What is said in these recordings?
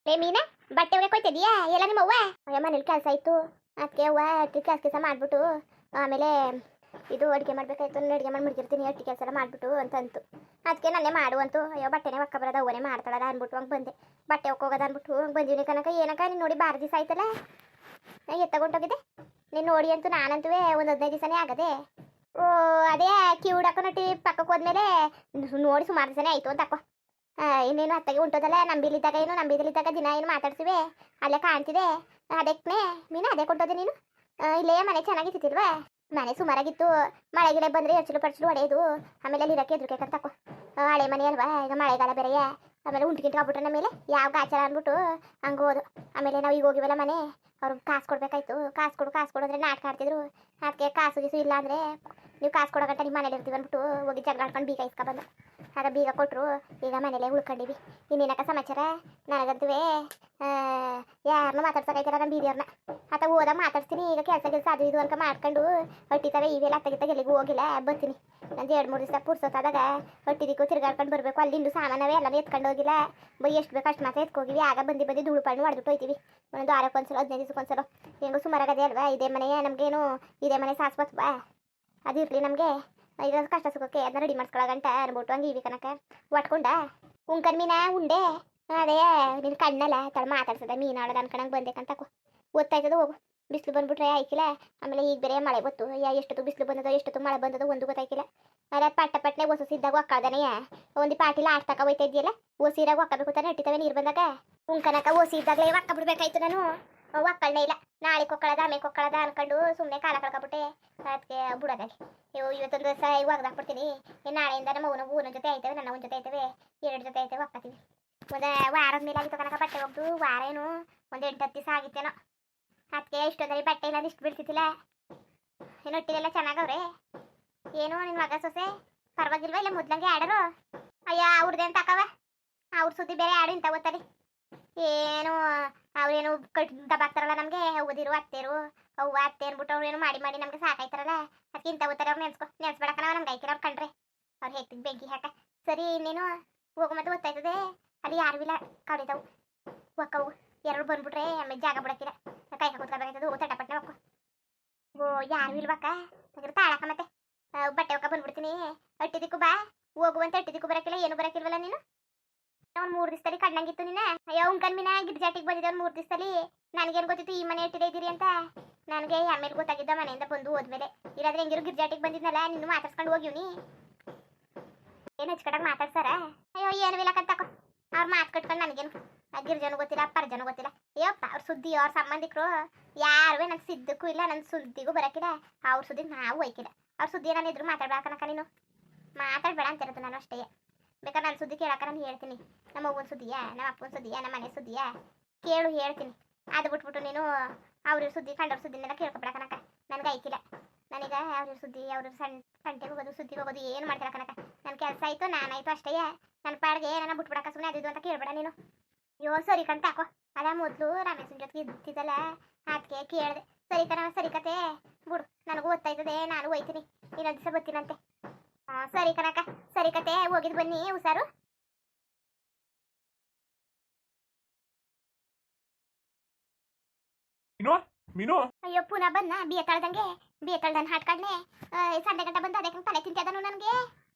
ಲೇ ಮೀನಾ, ಬಟ್ಟೆ ಒಗೆಕ್ ಹೋಯ್ತಿದ್ಯಾ? ಎಲ್ಲ ನಿಮ್ಮ ಅವ್ವ ಅಯ್ಯ ಮನೇಲಿ ಕೆಲಸ ಇತ್ತು. ಅದಕ್ಕೆ ಅವ್ವ ಕೆಲಸ ಮಾಡ್ಬಿಟ್ಟು ಆಮೇಲೆ ಇದು ಅಡುಗೆ ಮಾಡ್ಬೇಕಾಯ್ತು. ನಾನು ಅಡುಗೆ ಮಾಡಿ ಮುಗಿರ್ತೀನಿ, ಅಟ್ಟಿ ಕೆಲಸ ಎಲ್ಲ ಮಾಡ್ಬಿಟ್ಟು ಅಂತಂತು. ಅದಕ್ಕೆ ನನ್ನೇ ಮಾಡುವಂತು. ಅಯ್ಯೋ ಬಟ್ಟೆನೇ ಒಕ್ಕ ಬರೋದು ಅವನೇ ಮಾಡ್ತಾಳದ ಅಂದ್ಬಿಟ್ಟು ಹಂಗೆ ಬಂದೆ. ಬಟ್ಟೆ ಹೋಗೋದ ಅಂದ್ಬಿಟ್ಟು ಹಂಗೆ ಬಂದೀನಿ ಕನಕ. ಏನಕ್ಕ ನೀನು ನೋಡಿ ಬಾರ ದಿವಸ ಆಯ್ತಲ್ಲ ಎತ್ತಗೊಂಡೋಗಿದ್ದೆ ನೀನು ನೋಡಿ ಅಂತೂ. ನಾನಂತೂ ಒಂದು 15 ದಿವಸನೇ ಆಗದೆ. ಓ ಅದೇ ಕಿವುಡಕ್ಕ ನಟಿ ಪಕ್ಕಕ್ಕೆ ಹೋದ್ಮೇಲೆ ನೋಡಿ ಸುಮಾರು ದಿವಸನೇ ಆಯಿತು ಅಂತ ಅಕ್ಕೋ. ಇನ್ನೇನು ಅತ್ತಗೆ ಉಂಟೋದಲ್ಲ ನಂಬಿಲಿದ್ದಾಗ, ಏನು ನಂಬಿದಲಿದ್ದಾಗ ದಿನ ಏನು ಮಾತಾಡ್ತೀವಿ ಅಲ್ಲೇ ಕಾಣ್ತಿದೆ. ಅದಕ್ಕೆ ಮೀನು ಅದೇ ಕೊಟ್ಟೋದೆ ನೀನು. ಇಲ್ಲೇ ಮನೆ ಚೆನ್ನಾಗಿತ್ತಿಲ್ವಾ? ಮನೆ ಸುಮಾರಾಗಿತ್ತು. ಮಳೆ ಗಿಳೆ ಬಂದರೆ ಹೆಚ್ಚಲು ಪರ್ಚಲು ಹೊಡೆಯೋದು. ಆಮೇಲೆ ಅಲ್ಲಿ ಇರೋಕ್ಕೆ ಎದುರ್ಬೇಕಂತ ತಕೋ. ಹಳೆ ಮನೆ ಅಲ್ವಾ, ಈಗ ಮಳೆಗಾಲ ಬೇರೆಯ. ಆಮೇಲೆ ಉಂಟು ಆಗ್ಬಿಟ್ರೆ ನಮ್ಮ ಮೇಲೆ ಯಾವ ಗಾಚಾರ ಅಂದ್ಬಿಟ್ಟು ಹಂಗೆ ಹೋದು. ಆಮೇಲೆ ನಾವು ಈಗ ಹೋಗಿವಲ್ಲ ಮನೆ, ಅವ್ರಿಗೆ ಕಾಸು ಕೊಡ್ಬೇಕಾಯ್ತು. ಕಾಸು ಕೊಡು ಅಂದರೆ ನಾಟಕ ಆಡ್ತಿದ್ರು. ಅದಕ್ಕೆ ಕಾಸು ಗೀಸು ಇಲ್ಲ ಅಂದರೆ ನೀವು ಕಾಸು ಕೊಡೋ ಗಂಟ ನಿಮ್ಮ ಮನೇಲಿ ಇರ್ತೀವಿ ಅಂದ್ಬಿಟ್ಟು ಹೋಗಿ ಜಗಳ ಆಡ್ಕೊಂಡು ಬೀಗ ಇಸ್ಕೊಬಂದು. ಆಗ ಬೀಗ ಕೊಟ್ಟರು. ಈಗ ಮನೇಲೇ ಉಳ್ಕೊಂಡಿವಿ. ಇನ್ನೇನಕ್ಕ ಸಮಾಚಾರ? ನನಗಂತೂ ಯಾರನ್ನೂ ಮಾತಾಡ್ಸೋಕೈತಲ್ಲ ನಮ್ಮ ಬೀದಿಯವ್ರನ್ನ. ಆತ ಹೋದಾಗ ಮಾತಾಡ್ತೀನಿ. ಈಗ ಕೆಲಸ ಅದು ಇದು ಅನ್ಕ ಮಾಡ್ಕೊಂಡು ಹೊಟ್ಟಿತಾವೆ. ಇವೆಲ್ಲ ಅತ್ತಗಿತ್ತಾಗ ಎಲ್ಲಿಗೂ ಹೋಗಿಲ್ಲ, ಬರ್ತೀನಿ. ನಂದು 2-3 ದಿವಸ ಪುರ್ಸೋತಾದಾಗ ಹೊಟ್ಟಿದಿಕ್ಕೂ ತಿರ್ಗಾಡ್ಕೊಂಡು ಬರಬೇಕು. ಅಲ್ಲಿಂದು ಸಾಮಾನವೇ ಎಲ್ಲನೂ ಎತ್ಕೊಂಡು ಹೋಗಿಲ್ಲ. ಎಷ್ಟು ಬೇಕು ಅಷ್ಟು ಮಾತ್ರ ಎತ್ಕೋಗಿವಿ. ಆಗ ಬಂದು ಧೂಳು ಪಣ್ಣು ಹೊಡೆದ್ಬಿಟ್ಟು ಹೋಯ್ತೀವಿ. ಒಂದು 6 ಒಂದ್ಸಲ 15 ದಿವಸಕ್ಕೊಂದ್ಸಲ ಹೆಂಗೋ ಸುಮಾರಾಗದೆ ಅಲ್ವಾ. ಇದೇ ಮನೆಯೇ ನಮಗೇನು, ಇದೇ ಮನೆ ಸಾಸ್ಬತ್ ಬಾ ಅದು ಇರಲಿ ನಮಗೆ. ಇದೊಂದು ಕಷ್ಟ ಸುಖಕ್ಕೆ ಅದನ್ನ ರೆಡಿ ಮಾಡ್ಸ್ಕೊಳಗಂಟ ಅನ್ಬಿಟ್ಟು ಹಂಗೆ ಇವಿ ಕನಕ. ಒಟ್ಕೊಂಡ ಉಂಕನ್ ಮೀನಾ ಉಂಡೆ. ಅದೇ ನಿನ್ನ ಕಣ್ಣಲ್ಲ ತಳ ಮಾತಾಡ್ಸದ ಮೀನಾಳದ ಅನ್ಕೊಂಡಂಗೆ ಬಂದೇಕಂತ ಗೊತ್ತಾಯ್ತದ. ಹೋಗು, ಬಿಸಿಲು ಬಂದ್ಬಿಟ್ರೆ ಆಯ್ಕಿಲ್ಲ. ಆಮೇಲೆ ಈಗ ಬೇರೆ ಮಳೆ ಬತ್ತು. ಎಷ್ಟೊತ್ತು ಬಿಸಿಲು ಬಂದದೋ ಎಷ್ಟೊತ್ತು ಮಳೆ ಬಂದದೋ ಒಂದು ಗೊತ್ತಾಯ್ಕಿಲ್ಲ. ಅದೇ ಪಟ್ಟನೆ ಹೊಸಿದ್ದಾಗ ಒಕ್ಕಳ್ದನೆಯ ಒಂದು ಪಾಟಿಲ ಆಡ್ತಕ ಹೋಯ್ತಾ ಇದೆಯಲ್ಲ. ಹೊಸಿರಾಗ ಒಕ್ಕಬೇಕು ತಾನೆ ಇಟ್ಟಿದ್ದಾವೆ ನೀರು ಬಂದಾಗ. ಉಂಕನಕ ಹೊಸಿ ಇದ್ದಾಗಲೇ ಒಕ್ಕ ಬಿಡ್ಬೇಕಾಯ್ತು. ನಾನು ಒಕ್ಕಳನೇ ಇಲ್ಲ. ನಾಳೆ ಕೊಕ್ಕಳದ ಆಮೇಲೆ ಕೊಕ್ಕಳದ ಅನ್ಕೊಂಡು ಸುಮ್ಮನೆ ಕಾಲ ಕಳ್ಕೊಬಿಟ್ಟೆ. ಅದಕ್ಕೆ ಬುಡದಾಗಿ ಇವತ್ತೊಂದು ದಿವಸ ಒಗ್ದಾಕ್ಬಿಡ್ತೀನಿ. ನಾಳೆಯಿಂದ ನಮ್ಮ ಊರಿನ ಜೊತೆ ಆಯ್ತವೆ, ನನ್ನ ಒಂದು ಜೊತೆ ಆಯ್ತವೆ, 2 ಜೊತೆ ಆಯ್ತವೆ ಒಕ್ಕತೀನಿ. ಒಂದು ವಾರದ ಮೇಲೆ ಆಗಿತ್ತು ಕನಕ ಬಟ್ಟೆ ಹೋಗ್ದು. ವಾರ ಏನು ಒಂದು 8-10 ದಿವಸ ಆಗಿತ್ತೇನೋ. ಅದಕ್ಕೆ ಇಷ್ಟೊಂದಲ್ಲಿ ಬಟ್ಟೆ ಇಲ್ಲ ಇಷ್ಟು ಬಿಡ್ತಿದ್ದಿಲ್ಲ. ಏನು ಒಟ್ಟಿಗೆಲ್ಲ ಚೆನ್ನಾಗವ್ರೆ. ಏನು ನಿನ್ನ ಮಗ ಸೊಸೆ ಪರವಾಗಿಲ್ವಾ? ಇಲ್ಲ ಮೊದ್ಲಂಗೆ ಆಡರು? ಅಯ್ಯ ಅವ್ರದ್ದೇ ಅಂತ ಅಕ್ಕವ. ಅವ್ರ ಸುದ್ದಿ ಬೇರೆ ಆಡು ಇಂತ ಗೊತ್ತಲ್ಲಿ. ಏನು ಅವ್ರೇನು ದಬಾಕ್ತಾರಲ್ಲ ನಮಗೆ ಓದಿರು ಅತ್ತೇರು ಅವ್ವ ಅತ್ತೆ ಅನ್ಬಿಟ್ಟು ಅವ್ರು ಏನು ಮಾಡಿ ನಮ್ಗೆ ಸಾಕಾಯ್ತಾರಲ್ಲ. ಅದಕ್ಕೆ ಇಂಥ ಓದ್ತಾರೆ ಅವ್ರು ನೆನ್ಸ್ಬೇಡಕ್ಕ. ನಾವು ನಮ್ಗೆ ಐಕಿಲ್ಲ ಅವ್ರು ಕಂಡ್ರೆ ಅವ್ರು ಹೇಳ್ತಿದ್ದು ಬೆಂಕಿ ಹಾಕ. ಸರಿ ಇನ್ನೇನು ಹೋಗು ಮತ್ತೆ ಗೊತ್ತಾಯ್ತದೆ. ಅಲ್ಲಿ ಯಾರು ಇಲ್ಲ ಕಡಿತಾವು ಒಕ್ಕವು. 2 ಬಂದ್ಬಿಟ್ರೆ ಆಮೇಲೆ ಜಾಗ ಬಿಡಕ್ಕಿಲ್ಲ. ಕೈ ಹಾಕೋತ್ಕೋಬೇಕಾಯ್ತದೆ. ಹೋಗು ತಟಪಟ್ಟನೆ ಒಕ್ಕ. ಓ ಯಾರು ಇಲ್ವಕ್ಕ? ಹಾಗಾದ್ರೆ ತಾಳಕ್ಕ ಮತ್ತೆ ಬಟ್ಟೆ ಒಕ್ಕ ಬಂದ್ಬಿಡ್ತೀನಿ. ಅಟ್ಟಿದಿಕ್ಕೂ ಬಾ. ಹೋಗುವಂತ ಅಟ್ಟಿದಿಕ್ಕೂ ಬರಕ್ಕಿಲ್ಲ, ಏನು ಬರಕ್ಕಿಲ್ವಲ್ಲ ನೀನು. ಒಂದು 3 ದಿವಸದಲ್ಲಿ ಕಣ್ಣಂಗಿತ್ತು ನಿನ್ನ. ಅಯ್ಯೋ ಉಂಕನ್ ಮೀನ ಗಿರ್ಜಾಟಿಗೆ ಬಂದಿದ್ದೆ ಒಂದು 3 ದಿವಸದಲ್ಲಿ. ನನಗೇನು ಗೊತ್ತಿತ್ತು ಈ ಮನೆ ಇಟ್ಟಿದೆ ಇದ್ದೀರಿ ಅಂತ. ನನಗೆ ಆಮೇಲೆ ಗೊತ್ತಾಗಿದ್ದ ಮನೆಯಿಂದ ಬಂದು ಹೋದ್ಮೇಲೆ. ಇಲ್ಲಾದ್ರೆ ಹೆಂಗಿರು ಗಿರ್ಜಾಟಿಗೆ ಬಂದಿದ್ನಲ್ಲ, ನಿನ್ನ ಮಾತಾಡ್ಸ್ಕೊಂಡು ಹೋಗಿವ್ನಿ. ಏನು ಹಚ್ಕಟಾಗ ಮಾತಾಡ್ಸಾರ? ಅಯ್ಯೋ ಏನು ಇಲ್ಲಕ್ಕಂತಕೋ. ಅವ್ರು ಮಾತು ಕಟ್ಕೊಂಡು ನನಗೇನು ಗಿರ್ಜನು ಗೊತ್ತಿಲ್ಲ ಪರ್ಜನು ಗೊತ್ತಿಲ್ಲ. ಅಯ್ಯಪ್ಪ ಅವ್ರ ಸುದ್ದಿ ಅವ್ರ ಸಂಬಂಧಿಕರು ಯಾರು ನನ್ನ ಸಿದ್ದಕ್ಕೂ ಇಲ್ಲ, ನನ್ನ ಸುದ್ದಿಗೂ ಬರೋಕ್ಕಿಲ್ಲ. ಅವ್ರ ಸುದ್ದಿಗೆ ನಾವು ಹೋಯ್ಕಿಲ್ಲ. ಅವ್ರ ಸುದ್ದಿ ನಾನು ಇದ್ರು ಮಾತಾಡ್ಬೇಕನಕ. ನೀನು ಮಾತಾಡಬೇಡ ಅಂತಿರೋದು ನಾನು ಅಷ್ಟೇ. ಬೇಕಾದ್ರೆ ನನ್ನ ಸುದ್ದಿ ಕೇಳಕ್ಕ ನಾನು ಹೇಳ್ತೀನಿ. ನಮ್ಮ ಅವ್ವನ ಸುದ್ದಿಯಾ, ನಮ್ಮ ಅಪ್ಪನ ಸುದ್ದಿಯಾ, ನಮ್ಮ ಮನೆ ಸುದ್ದಿಯಾ ಕೇಳು ಹೇಳ್ತೀನಿ. ಅದು ಬಿಟ್ಬಿಟ್ಟು ನೀನು ಅವ್ರ ಸುದ್ದಿ ಕಂಡವ್ರ ಸುದ್ದಿನೆಲ್ಲ ಕೇಳ್ಕೊಬೇಡ ಕನಕ. ನನಗೆ ಐಕಿಲ್ಲ. ನನಗೆ ಅವ್ರ ಸುದ್ದಿ ಅವ್ರ ಸಂಟೆಗೆ ಹೋಗೋದು ಸುದ್ದಿಗೆ ಹೋಗೋದು ಏನು ಮಾಡ್ತೀರ ಕನಕ. ನನ್ನ ಕೆಲಸ ಆಯಿತು ನಾನಾಯ್ತು ಅಷ್ಟೇ. ನನ್ನ ಪಾಡಿಗೆ ನನ್ನ ಬಿಟ್ಬಿಡಕ್ಕ ಸುಮ್ಮನೆ ಅದು ಇದು ಅಂತ ಕೇಳಬೇಡ ನೀನು. ಅಯ್ಯೋ ಸರಿ ಕಂತ ಹಾಕೋ. ಅದ ಮೊದಲು ರಮೇಶನ ಜೊತೆಗೆ ಇದ್ದಿದ್ದಲ್ಲ, ಅದಕ್ಕೆ ಕೇಳಿದೆ. ಸರಿ ಕತೆ ಬಿಡು, ನನಗೂ ಗೊತ್ತಾಯ್ತದೆ. ನಾನು ಹೋಯ್ತೀನಿ, ಇನ್ನೊಂದು ದಿವಸ ಬರ್ತೀನಂತೆ. ಸರಿ ಕನಕ, ಸರಿ ಕತೆ ಹೋಗಿದ್ದು ಬನ್ನಿ ಹುಷಾರು. ಮೀನು ಅಯ್ಯೋ ಪುನಃ ಬಂದ ಬೇತಾಳ್ದನ್ ಹಾಟ್ಕಡ್ನೆ. ಸಂಡೆ ಗಂಟ ಬಂದ ಅದಕ್ಕೆ ತಲೆ ತಿಂತದನು ನನಗೆ.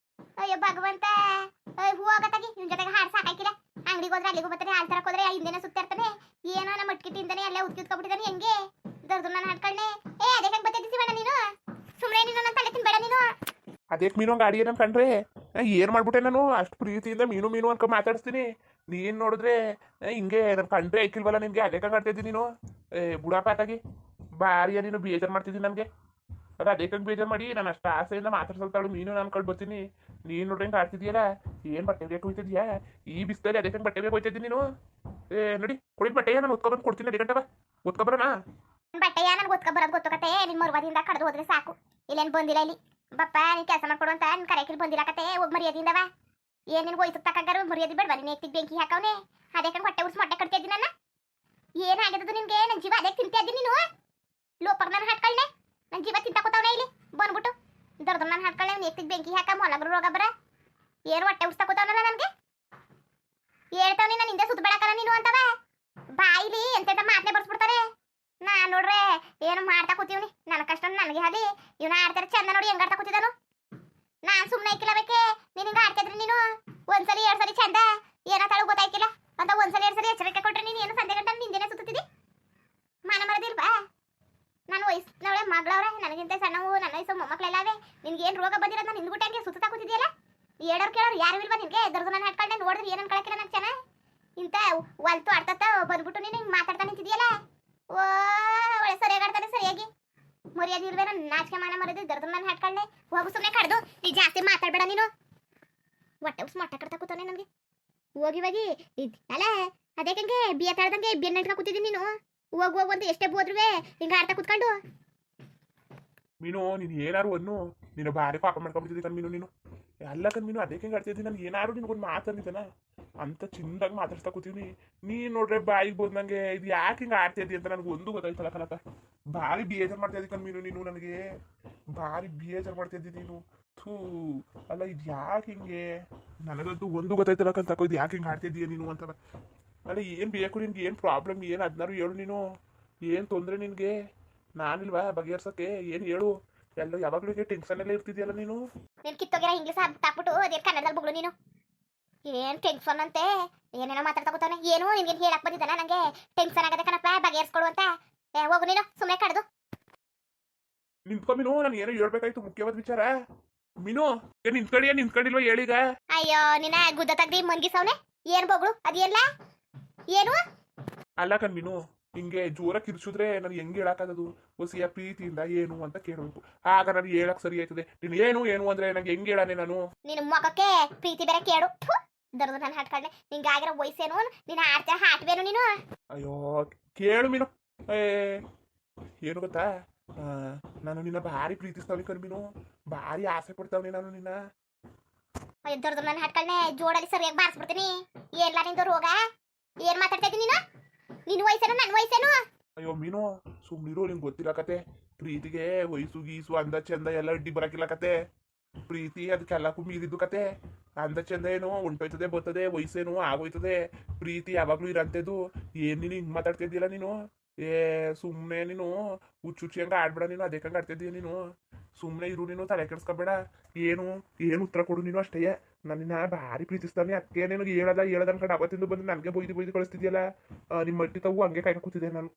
ಅಯ್ಯೋ ಭಗವಂತ, ಹೋಗತ್ತಾಗಿ ನಿನ್ ಜೊತೆಗೆ ಹಾಡು ಸಾಕಾಯ್ಕಿಲ್ಲ. ಅಂಗಡಿಗೆ ಹೋದ್ರೆ ಅಲ್ಲಿಗೂ ಬರ್ತಾನೆ, ಹಾಲು ತರಕ್ ಹೋದ್ರೆ ಹಿಂದೆನೆ ಸುತ್ತಾ ಇರ್ತಾನೆ. ಏನೋ ನಮ್ಮ ಮಟ್ಕಿಟ್ಟಿಂದಾನೆ ಅಲ್ಲೇ ಉತ್ಕಿತ್ಕೊಬಿಟ್ಟಿದ್ದಾನೆ. ಹೆಂಗೆ ದರ್ದು ನಾನು ಹಾಟ್ಕಡ್ನೆ. ಅದಕ್ಕೆ ಬರ್ತಿದ್ದಿ ಶಿವಣ್ಣ ನೀನು. ಸುಮ್ಮನೆ ನೀನು ನನ್ನ ತಲೆ ತಿನ್ಬೇಡ ನೀನು. ಅದಕ್ಕೆ ಮೀನು ಗಾಡಿ ಏನಂತ ಕಂಡ್ರೆ ಏನು ಮಾಡ್ಬಿಟ್ಟೆ ನಾನು. ಅಷ್ಟು ಪ್ರೀತಿಯಿಂದ ಮೀನು ಅನ್ಕೊ ಮಾತಾಡಿಸ್ತೀನಿ. ನೀನು ನೋಡಿದ್ರೆ ಹಿಂಗೆ ನನ್ನ ಕಂಡ್ರೆ ಐಕಿಲ್ವಲ್ಲ ನಿನಗೆ. ಅದೇ ಕಂಡು ಇದ್ದೀನಿ ನೀನು. ಬುಡಾಪಾತಾಗಿ ಭಾರಿಯ ನೀನು ಬೇಜಾರು ಮಾಡ್ತಿದ್ದೀನಿ ನನಗೆ. ಅದು ಅದೇ ಕಂಡು ಬೇಜಾರು ಮಾಡಿ ನಾನು ಅಷ್ಟು ಆಸೆಯಿಂದ ಮಾತಾಡ್ಸಲ್ತಾಳು ಮೀನು ನಾನು ಕಳ್ದು ಬರ್ತೀನಿ. ನೀನು ನೋಡ್ರಿ ಹಿಂಗೆ ಆಡ್ತಿದ್ಯಲ್ಲ, ಏನು ಬಟ್ಟೆ ಬೇಕು ಹೋಯ್ತಿದ್ಯಾ ಈ ಬಿಸ್ತಲ್ಲಿ? ಅದೇ ಕಂಡು ಬಟ್ಟೆ ಬೇಕು ಹೋಯ್ತಿದ್ದೀನಿ ನೀನು. ನೋಡಿ ಕೊಡಿದ ಬಟ್ಟೆಯ ನಾನು ಒತ್ಕೊಬಂದು ಕೊಡ್ತೀನಿ. ಅದೇ ಗಂಟವ ಒತ್ಕೊಬರೋಣ. ಬಟ್ಟೆಯ ನನಗೆ ಒತ್ಕೊಬರೋದು ಗೊತ್ತಕತೆ. ನಿನ್ನ ಮರುವಾದಿಂದ ಕಡ್ದು ಹೋದ್ರೆ ಸಾಕು. ಇಲ್ಲೇನು ಬಂದಿಲ್ಲ ಇಲ್ಲಿ. ಬಪ್ಪ ನೀನು ಕೆಲಸ ಮಾಡ್ಕೊಡು ಅಂತ ನನ್ನ ಕರೆಕಿಲ್ ಬಂದಿಲ್ಲ ಕತೆ. ಹೋಗಿ ಮರ್ಯಾದಿಂದವ. ಏನು ನಿನ್ಗೆ ವಯಸ್ಸು ತಕ್ಕಾಗಾರು ಮರ್ಯಾದೆ ಬೇಡವಾ? ನೀನು ಎತ್ತಿಗೆ ಬೆಂಕಿ ಹಾಕವನೆ. ಅದೇ ಕಂಡು ಹೊಟ್ಟೆ ಉರ್ಸಿ ಮೊಟ್ಟೆ ಕಟ್ತಾ ಇದ್ದೀನಿ ನನ್ನ. ಏನಾಗಿದ್ದು ನಿನಗೆ? ನನ್ನ ಜೀವ ಅದೇ ತಿಂತಾ ಇದ್ದೀನಿ ನೀನು. ಲೋಪರ್ ನಾನು ಹಾಟ್ಕೊಳ್ಳೆ. ನನ್ನ ಜೀವ ತಿಂತಾಕೋತಾವನೆ ಇಲ್ಲಿ ಬಂದ್ಬಿಟ್ಟು ದೊಡ್ಡ ನಾನು ಹಾಟ್ಕೊಳ್ಳೆ. ಅವ್ನು ಎತ್ತಿಗೆ ಬೆಂಕಿ ಹಾಕ ಮೊಲಗರು ರೋಗ ಬರ. ಏನು ಹೊಟ್ಟೆ ಉರ್ಸ್ತಾಕೋತಾವನಲ್ಲ ನನಗೆ. ಹೇಳ್ತಾವನಿ ನಾನು ಹಿಂದೆ ಸುತ್ತ ಬೇಡಕಲ್ಲ ನೀನು ಅಂತವ. ಬಾಯಿಲಿ ಎಂತೆಂತ ಮಾತನೆ ಬರ್ಸ್ಬಿಡ್ತಾರೆ. ನಾನ್ ನೋಡ್ರೆ ಏನು ಮಾಡ್ತಾ ಕೂತೀವ್ನಿ, ನನ್ನ ಕಷ್ಟ ನನಗೆ ಹಾಲಿ. ಇವ್ನ ಆಡ್ತಾರೆ ಚಂದ ನೋಡಿ ಹೆಂಗ್ ಆಡ್ತಾ ಕೂತಿದ್ದಾನು. ನಾನ್ ಸುಮ್ನೆ ಇಕ್ಕಿಲ್ಲ ಬೇಕೆ, ನೀನ್ ಹಿಂಗ ಆಡ್ತಿದ್ರಿ ನೀನು ಒಂದ್ಸಲಿ ಎರಡ್ ಸಲಿ ಚಂದ ಏನಾತಾಳು ಗೊತ್ತಾಯ್ತಿಲ್ಲ ಅಂತ ಒಂದ್ಸಲಿ ಎರಡ್ ಸಲಿ ಎಚ್ಚರಿಕೆ ಕೊಟ್ರೆ ನೀನ್ ಏನು ಸಂದೆ ಗಂಟ ನಿಂದೇನೆ ಸುತ್ತಿದ್ದಿ. ಮಾನ ಮರದಿಲ್ವಾ? ನಾನು ವಯಸ್ಸಿನವಳೆ ಮಗಳವ್ರೆ, ನನಗಿಂತ ಸಣ್ಣವು, ನನ್ನ ವಯಸ್ಸು ಮೊಮ್ಮಕ್ಳೆಲ್ಲಾವೆ. ನಿನ್ಗೆ ಏನ್ ರೋಗ ಬಂದಿರೋದ್ ನಾನು ನಿಂದ್ಬಿಟ್ಟಂಗೆ ಸುತ್ತಾ ಕೂತಿದ್ಯಲ್ಲ. ಹೇಳೋರ್ ಕೇಳೋರು ಯಾರು ಇಲ್ವಾ ನಿನ್ಗೆ? ದರ್ದು ನಾನು ಹಾಡ್ಕೊಂಡೆ ನೋಡಿದ್ರೆ ಏನ್ ಅನ್ಕೊಳಕಿಲ್ಲ ನನ್ ಚೆನ್ನ. ಇಂತ ಒಲ್ತು ಆಡ್ತತ್ತ ಬಂದ್ಬಿಟ್ಟು ನೀನು ಹಿಂಗ್ ಮಾತಾಡ್ತಾ ನಿಂತಿದ್ಯಲ್ಲ. ಓ ಒಳ್ಳೆ ಸರಿಯಾಗಿ ಆಡ್ತಾನೆ, ಸರಿಯಾಗಿ ಮರ್ಯಾದೆ ಇಲ್ವೇ? ನನ್ನ ನಾಚಿಕೆ ಮಾನ ಮರದಿ ದರ್ದು ನಾನು ಹಾಡ್ಕೊಂಡೆ. ಹೋಗು ಸುಮ್ಮನೆ ಕಡ್ದು, ನೀ ಜಾಸ್ತಿ ಮಾತಾಡ್ಬೇಡ ನೀನು. ಹೊಟ್ಟೆ ಉಸ್ ಮೊಟ್ಟೆ ಕಟ್ತಾ ಕೂತಾನೆ ನನಗೆ. ಹೋಗಿ ಅಲ್ಲ ಅದೇಕಂಗೆ ಬಿಯ ತಾಳ್ದಂಗೆ ಬೆನ್ನ ಇಟ್ಕೊ ಕೂತಿದ್ದೀನಿ ನೀನು. ಹೋಗು ಅಂತ ಎಷ್ಟೇ ಬೋದ್ರುವೆ ಹಿಂಗ ಆಡ್ತಾ ಕೂತ್ಕೊಂಡು. ಮೀನು ನೀನು ಏನಾರು ಅನ್ನು ನೀನು ಭಾರಿ ಪಾಪ ಮಾಡ್ಕೊಂಡ್ಬಿಟ್ಟಿದ್ದಿ ಕಣ್ ಮೀನು. ನೀನು ಎಲ್ಲ ಕಣ್ ಮೀನು ಅದಕ್ಕೆ ಹಿಂಗೆ ಆಡ್ತಿದ್ದಿ. ನಾನು ಏನಾರು ನಿನಗೊಂದು ಮಾತಾಡಿದ್ದಾನ ಅಂತ ಚಿಂದಾಗಿ ಮಾತಾಡ್ತಾ ಕೂತೀವಿ. ನೀನು ನೋಡ್ರೆ ಬಾಯಿಗೆ ಬಂದಂಗೆ ಇದು ಯಾಕೆ ಹಿಂಗೆ ಆಡ್ತಿದ್ದಿ ಅಂತ ನನಗೆ ಒಂದು ಗೊತ್ತಾಯ್ತಲ್ಲ ಕನಕ. ಭಾರಿ ಬೇಜಾರು ಮಾಡ್ತಿದ್ದಿ ಕಣ್ ಮೀನು ನೀನು. ನನಗೆ ಭಾರಿ ಬೇಜಾರು ಮಾಡ್ತಿದ್ದಿ ನೀನು. ಥೂ ಅಲ್ಲ ಇದು ಯಾಕೆ ಹಿಂಗೆ? ನನಗಂತೂ ಒಂದು ಗೊತ್ತಾಯ್ತಲ್ಲ ಕಂತಕೋ, ಇದು ಯಾಕೆ ಹಿಂಗೆ ಆಡ್ತಿದ್ದೀಯ ನೀನು ಅಂತ. ಅಲ್ಲ ಏನು ಬೇಕು ನಿನ್ಗೆ? ಏನು ಪ್ರಾಬ್ಲಮ್ ಏನು ಅದನ್ನಾರು ಹೇಳು ನೀನು. ಏನು ತೊಂದರೆ ನಿನಗೆ? ನಾನಿಲ್ವಾ ಬಗೆಹರ್ಸಕ್ಕೆ? ಏನು ಹೇಳು. ಎಲ್ಲ ಯಾವಾಗಲೂ ಟೆನ್ಷನಲ್ಲೇ ಇರ್ತಿದ್ಯಲ್ಲ ನೀನು. ನೀನು ಕಿತ್ತೋಗಿರೋ ಇಂಗ್ಲೀಷ್ ಹಾಕ್ಬಿಟ್ಟು ಅದೇ ಕನ್ನಡದಲ್ಲಿ ಬುಗಳು ನೀನು. ಏನ್ ಟೆನ್ಷನ್ ಅಂತೆ ಏನೇನೋ ಮಾತಾಡ್ತಾ ಕೂತಾನೆ. ಏನು ನಿನ್ಗೆ ಹೇಳಕ್ ಬಂದಿದ್ದಾನ ನಂಗೆ ಟೆನ್ಷನ್ ಆಗದೆ ಕಣಪ್ಪ ಬಗೆಹರಿಸ್ಕೊಡು ಅಂತ. ಹೋಗು ನೀನು ಸುಮ್ಮನೆ ಕಡ್ದು. ನಿಂತ್ಕೊ ಮೀನು, ನಾನು ಏನೋ ಹೇಳ್ಬೇಕಾಯ್ತು ಮುಖ್ಯವಾದ ವಿಚಾರ. ಮೀನು ಏನು ನಿಂತ್ಕೊಂಡಿಲ್ವಾ ಹೇಳೀಗ? ಅಯ್ಯೋ ನಿನ್ನ ಗುದ್ದ ತಗ್ದಿ ಮನ್ಗಿಸವ್ನೆ. ಏನ್ ಬೊಗಳು ಅದೇಲ್ಲ ಏನು? ಅಲ್ಲ ಕಣ್ ಮೀನು, ಹಿಂಗೆ ಜೋರ ಕಿರ್ಚಿದ್ರೆ ನನಗೆ ಹೆಂಗೆ ಹೇಳಕ್ಕಾಗದು? ಹೊಸಿಯ ಪ್ರೀತಿಯಿಂದ ಏನು ಅಂತ ಕೇಳಬೇಕು, ಆಗ ನನಗೆ ಹೇಳಕ್ ಸರಿ ಆಯ್ತದೆ. ನೀನು ಏನು ಅಂದ್ರೆ ನಂಗೆ ಹೆಂಗೆ ಹೇಳಾನೆ ನಾನು? ನಿನ್ನ ಮುಖಕ್ಕೆ ಪ್ರೀತಿ ಬೇರೆ ಕೇಳು. ದರ್ದು ನಾನು ಹಾಡ್ಕೊಂಡೆ. ನಿಂಗೆ ಆಗಿರೋ ವಯಸ್ಸೇನು? ನೀನು ಆಡ್ತಾ ಹಾಟ್ಬೇನು ನೀನು? ಅಯ್ಯೋ ಕೇಳು ಮೀನು. ಏನು ಗೊತ್ತಾ, ನಾನು ನಿನ್ನ ಭಾರಿ ಪ್ರೀತಿಸ್ತಾವನಿ ಕಣ್ ಮೀನು. ಭಾರಿ ಆಸೆ ಪಡ್ತಾವನಿ ನಾನು ನಿನ್ನ. ಅಯ್ಯೋ ದರ್ದು ನಾನು ಹಾಡ್ಕೊಂಡೆ ಜೋಡಲ್ಲಿ ಸರಿಯಾಗಿ ಬಾರಿಸ್ಬಿಡ್ತೀನಿ. ಏನ್ಲ ನಿಂದು ರೋಗ? ಏನ್ ಮಾತಾಡ್ತಾ ಇದ್ದೀನಿ ನೀನು? ನಿನ್ನ ವಯಸ್ಸೇನು ನನ್ನ ವಯಸ್ಸೇನು? ಅಯ್ಯೋ ಮೀನು ಸುಮ್ಮನಿರು, ನಿಂಗೆ ಗೊತ್ತಿಲ್ಲ ಕತೆ. ಪ್ರೀತಿಗೆ ವಯಸ್ಸು ಗೀಸು ಅಂದ ಚಂದ ಎಲ್ಲ ಅಡ್ಡಿ ಬರಕಿಲ್ಲ ಕತೆ. ಪ್ರೀತಿ ಅದಕ್ಕೆಲ್ಲಕ್ಕೂ ಮೀರಿದ್ದು ಕತೆ. ಅಂದ ಚಂದ ಏನೋ ಹೊಂಟೋಯ್ತದೆ ಬರ್ತದೆ, ವಯಸ್ಸೇನು ಆಗೋಯ್ತದೆ. ಪ್ರೀತಿ ಯಾವಾಗ್ಲೂ ಇರಂತದ್ದು. ಏನ್ ನೀನು ಹಿಂಗೆ ಮಾತಾಡ್ತಿದ್ದಿಲ್ಲ ನೀನು? ಸುಮ್ಮನೆ ನೀನು ಹುಚ್ಚುಚ್ಚಿ ಹಂಗೆ ಆಡ್ಬೇಡ ನೀನು. ಅದಕ್ಕೆ ಆಡ್ತಿದ್ದೀಯ ನೀನು. ಸುಮ್ಮನೆ ಇರು ನೀನು, ತಲೆ ಕೆಡ್ಸ್ಕೊಬೇಡ. ಏನು ಉತ್ತರ ಕೊಡು ನೀನು ಅಷ್ಟೇ. ನನ್ನ ಭಾರಿ ಪ್ರೀತಿಸ್ತಾನೆ. ಅದಕ್ಕೆ ನಿನಗೆ ಹೇಳದ ಅನ್ಕೊಂಡು ಅವತ್ತಿಂದು ಬಂದು ನನಗೆ ಬೊಯ್ದು ಕಳಿಸ್ತಿದ್ಯಲ್ಲ. ನಿಮ್ಮ ಮಟ್ಟಿ ತಾವು ಹಂಗೆ ಕಾಯ್ಕೊಂಡು ಕೂತಿದ್ದೆ ನಾನು.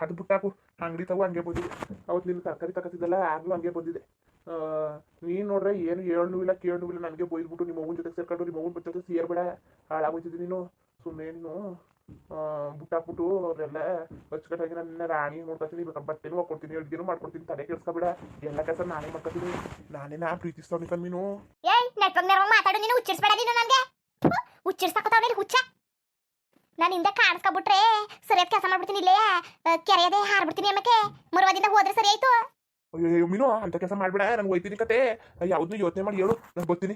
ಅದು ಬಿಟ್ಟಾಕು, ಅಂಗಡಿ ತಾವು ಹಂಗೆ ಬಂದಿದೆ. ಅವತ್ತು ನಿನ್ನ ತರಕಾರಿ ತಗೋತಿದ್ದಲ್ಲ ಆಗ್ಲೂ ಹಂಗೆ ಬಂದಿದೆ. ನೀನು ನೋಡ್ರೆ ಏನು ಹೇಳೂ ಇಲ್ಲ ಕೇಳೂ ಇಲ್ಲ. ನನಗೆ ಬೊಯ್ದ್ಬಿಟ್ಟು ನಿಮ್ಮ ಅವ್ವನ ಜೊತೆ ಸೇರ್ಕೊಂಡು ನಿಮ್ಮ ಅವ್ವನ ಜೊತೆ ಸೇರ್ಬೇಡ, ಹಾಳಾಗೋಯ್ತಿದ್ದೆ ನೀನು. ಸುಮ್ಮನೆ ನೀನು ಬಿಟ್ಟಾಕ್ಬಿಟ್ಟು ಅವರೆಲ್ಲ ಅಚ್ಚುಕಟ್ಟಾಗಿ ನನ್ನ ರಾಣಿ ನೋಡ್ಕೊತೀನಿ, ಬಟ್ಟೆನೂ ಹಾಕೊಡ್ತೀನಿ, ಅಡುಗೆನೂ ಮಾಡ್ಕೊಡ್ತೀನಿ. ತಲೆ ಕೆಡ್ಸ್ಕೊಬೇಡ, ಎಲ್ಲ ಕೆಲಸ ನಾನೇ ಮಾಡ್ಕೊತೀನಿ. ನಾ ಪ್ರೀತಿಸ್ತಾವನಿ ಕಣ್ ನೀನು. ಏಯ್ ನೆಟ್ವರ್ಕ್ ಮಾತಾಡು ನೀನು. ಹುಚ್ಚಿರ್ಸ್ಬೇಡ ನೀನು ನನಗೆ. ಹುಚ್ಚಿರ್ಸಾಕತ್ತಾವ ಹುಚ್ಚ. ನಾನು ಹಿಂದೆ ಕಾಣಿಸ್ಕೊಬಿಟ್ರೆ ಸರಿಯಾದ ಕೆಲಸ ಮಾಡ್ಬಿಡ್ತೀನಿ. ಇಲ್ಲೇ ಕೆರೆಯದೆ ಹಾರ್ಬಿಡ್ತೀನಿ. ಆಮೇಲೆ ಮರುವಾದಿಂದ ಹೋದ್ರೆ ಸರಿ ಆಯ್ತು. ಅಯ್ಯೋ ಮೀನು ಅಂತ ಕೆಲಸ ಮಾಡ್ಬೇಡ. ನಂಗೆ ಹೋಯ್ತೀನಿ ಕತೆ. ಯಾವ್ದನ್ನೂ ಯೋಚನೆ ಮಾಡಿ ಹೇಳು, ನಾನು ಬರ್ತೀನಿ.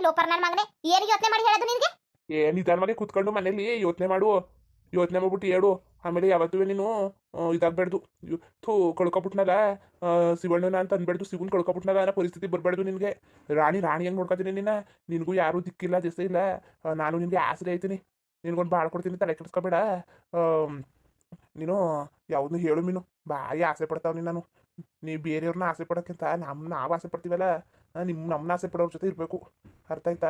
ಲೋಪರ್ ನನ್ನ ಮಗನೇ, ಏನು ಯೋಚನೆ ಮಾಡಿ ಹೇಳೋದು ನಿನಗೆ? ನಿಧಾನವಾಗಿ ಕೂತ್ಕೊಂಡು ಮನೇಲಿ ಯೋಚನೆ ಮಾಡ್ಬಿಟ್ಟು ಹೇಳು. ಆಮೇಲೆ ಯಾವತ್ತೂ ನೀನು ಇದಾಗಬೇಡ್ದು. ಕಳ್ಕೊಬಿಟ್ನಲ್ಲ ಶಿವಣ್ಣನ ಅಂತ ಅಂದ್ಬೇಡ್ದು. ಶಿವನ್ ಕಳ್ಕೊಬಿಟ್ನಲ್ಲ ಅನ್ನೋ ಪರಿಸ್ಥಿತಿ ಬರಬೇಡ್ದು ನಿನಗೆ. ರಾಣಿ ಹೆಂಗೆ ನೋಡ್ಕೊತೀನಿ ನಿನಗೂ ಯಾರೂ ದಿಕ್ಕಿಲ್ಲ, ದಿವಸ ಇಲ್ಲ. ನಾನು ನಿನಗೆ ಆಸರೆ ಆಯ್ತೀನಿ. ನಿನ್ಗೊಂದು ಬಾಳ್ ಕೊಡ್ತೀನಿ, ತಲೆ ಕೆಡಿಸ್ಕೊಬೇಡ. ನೀನು ಯಾವ್ದನ್ನೂ ಹೇಳು ಮೀನು. ಭಾರಿ ಆಸೆ ಪಡ್ತಾವ್ನಿ ನಾನು. ನೀ ಬೇರೆಯವ್ರನ್ನ ಆಸೆ ಪಡೋಕ್ಕಿಂತ ನಾವು ಆಸೆ ಪಡ್ತೀವಲ್ಲ, ನಮ್ಮನ್ನ ಆಸೆ ಪಡೋರ ಜೊತೆ ಇರಬೇಕು. ಅರ್ಥ ಆಯ್ತಾ?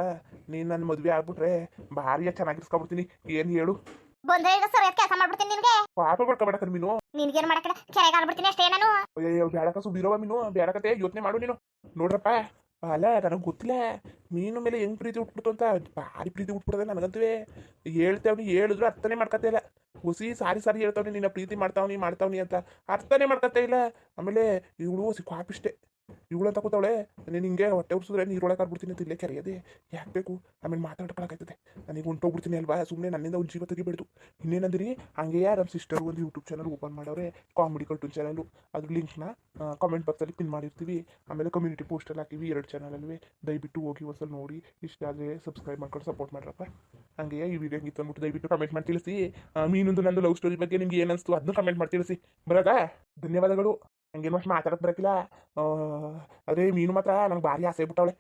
ನೀನು ನನ್ನ ಮದುವೆ ಆಗ್ಬಿಟ್ರೆ ಭಾರಿ ಚೆನ್ನಾಗಿರ್ಸ್ಕೊಬಿಡ್ತೀನಿ. ಏನು ಹೇಳು? ಬಂದ್ರೆ ಈಗ ಸರಿಯಾದ ಕೆಲಸ ಮಾಡ್ಬಿಡ್ತೀನಿ ನಿನಗೆ. ಪಾಪ ಪಡ್ಕೊಬೇಡ ಕಣ್ ಮೀನು. ನಿನ್ಗೇನು ಮಾಡಕ್ಕೆ ಕೆರೆಗೆ ಆಡ್ಬಿಡ್ತೀನಿ ಅಷ್ಟೇ ನಾನು. ಅಯ್ಯೋ ಬೇಡಕ ಸುಬ್ಬಿರೋವ ಮೀನು, ಬೇಡಕತೆ ಯೋಚನೆ ಮಾಡು ನೀನು. ನೋಡ್ರಪ್ಪ, ಅಲ್ಲ ನನಗೆ ಗೊತ್ತಿಲ್ಲ ಮೀನು ಮೇಲೆ ಹೆಂಗೆ ಪ್ರೀತಿ ಉಟ್ಬಿಡ್ತು ಅಂತ. ಭಾರಿ ಪ್ರೀತಿ ಉಟ್ಬಿಡ್ತದೆ ನನಗಂತೂ. ಹೇಳ್ತೇವ್ನಿ, ಹೇಳಿದ್ರು ಅರ್ಥನೇ ಮಾಡ್ಕತ್ತೆ ಇಲ್ಲ. ಹುಸಿ ಸಾರಿ ಹೇಳ್ತಾವ್ನಿ ನಿನ್ನ ಪ್ರೀತಿ ಮಾಡ್ತಾವ್ನಿ ಅಂತ. ಅರ್ಥನೇ ಮಾಡ್ಕತ್ತೆ ಇಲ್ಲ. ಆಮೇಲೆ ಇವಳು ಹೊಸಿ ಕಾಪಿಷ್ಟೇ. ಇವಳು ಅಂತ ಕೂತವಳೆ. ನೀನು ಹಿಂಗೆ ಹೊಟ್ಟೆ ಉರ್ಸಿದ್ರೆ ನೀರೊಳಗೆ ಆಗ್ಬಿಡ್ತೀನಿ ಅಂತ ಇಲ್ಲೇ ಕೆರೆಯದೆ ಯಾಕೆ ಬೇಕು? ಆಮೇಲೆ ಮಾತಾಡ್ಕೊಳಕಾಯ್ತದೆ. ನನಗೆ ಹೊಂಟೋಗ್ಬಿಡ್ತೀನಿ ಅಲ್ವಾ? ಸುಮ್ಮನೆ ನನ್ನಿಂದ ಒಂದು ಜೀವ ತೆಗಿಬಿಡ್ದು. ಇನ್ನೇನಂದ್ರಿ ಹಂಗೆಯೇ ನಮ್ಮ ಸಿಸ್ಟರ್ ಒಂದು ಯೂಟ್ಯೂಬ್ ಚಾನಲ್ ಓಪನ್ ಮಾಡವ್ರೆ, ಕಾಮಿಡಿ ಕಾರ್ಟೂನ್ ಚಾನಲು. ಅದ್ರ ಲಿಂಕ್ನ ಕಾಮೆಂಟ್ ಬಾಕ್ಸಲ್ಲಿ ಪಿನ್ ಮಾಡಿರ್ತೀವಿ. ಆಮೇಲೆ ಕಮ್ಯುನಿಟಿ ಪೋಸ್ಟಲ್ಲಿ ಹಾಕಿವಿ 2 ಚಾನಲಲ್ವೇ. ದಯವಿಟ್ಟು ಹೋಗಿ ಒಂದ್ಸಲ ನೋಡಿ. ಇಷ್ಟ ಆದರೆ ಸಬ್ಸ್ಕ್ರೈಬ್ ಮಾಡ್ಕೊಂಡು ಸಪೋರ್ಟ್ ಮಾಡ್ರಪ್ಪ. ಹಂಗೆಯೇ ಈ ವಿಡಿಯೋ ಹೆಂಗಿತ್ತು ಅಂದ್ಬಿಟ್ಟು ದಯವಿಟ್ಟು ಕಮೆಂಟ್ ಮಾಡಿ ತಿಳಿಸಿ. ಮೀನೊಂದು ನಂದು ಲವ್ ಸ್ಟೋರಿ ಬಗ್ಗೆ ನಿಮ್ಗೆ ಏನು ಅನಿಸ್ತು ಅದನ್ನು ಕಮೆಂಟ್ ಮಾಡಿ ತಿಳಿಸಿ. ಬರೋದಾ? ಧನ್ಯವಾದಗಳು. ಹಂಗೇನು ಅಷ್ಟು ಮಾತಾಡೋಕೆ ಬರೋಕ್ಕಿಲ್ಲ. ಅದೇ ಮೀನು ಮಾತ್ರ ನಂಗೆ ಭಾರಿ ಆಸೆ ಬಿಟ್ಟವಳೆ.